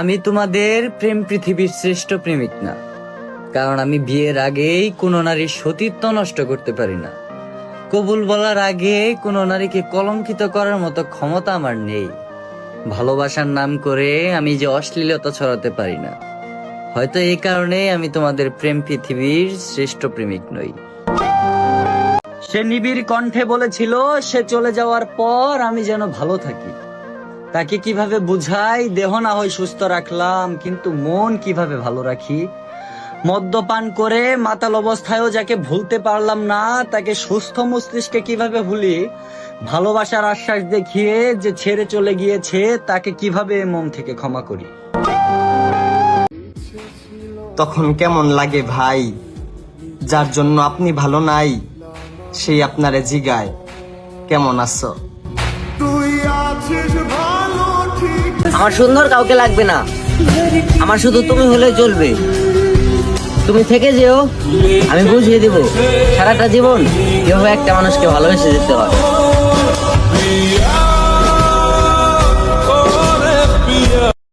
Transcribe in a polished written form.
আমি তোমাদের প্রেম পৃথিবীর শ্রেষ্ঠ প্রেমিক না, কারণ আমি বিয়ের আগেই কোনো নারীর সতীত্ব নষ্ট করতে পারি না। কবুল বলার আগে কোনো নারীকে কলঙ্কিত করার মতো ক্ষমতা আমার নেই। ভালোবাসার নাম করে আমি যে অশ্লীলতা ছড়াতে পারি না। হয়তো এই কারণে আমি তোমাদের প্রেম পৃথিবীর শ্রেষ্ঠ প্রেমিক নই। সে নিবিড় কণ্ঠে বলেছিল, সে চলে যাওয়ার পর আমি যেন ভালো থাকি। তাকে কিভাবে বুঝাই, দেহ না হয় সুস্থ রাখলাম, কিন্তু মন কিভাবে ভালো রাখি? মদ্যপান করে মাতাল অবস্থায়ও যাকে ভুলতে পারলাম না, তাকে সুস্থ মস্তিষ্কে কিভাবে ভুলি? ভালোবাসার আশ্বাস দেখিয়ে যে ছেড়ে চলে গিয়েছে, তাকে কিভাবে মন থেকে ক্ষমা করি? তখন কেমন লাগে ভাই, যার জন্য আপনি ভালো নাই সেই আপনারে জিগায় কেমন আছো। আমার সুন্দর কাউকে লাগবে না, আমার শুধু তুমি হলে চলবে। তুমি থেকে যেও, আমি বুঝিয়ে দিব সারাটা জীবন কিভাবে একটা মানুষকে ভালোবেসে যেতে হয়।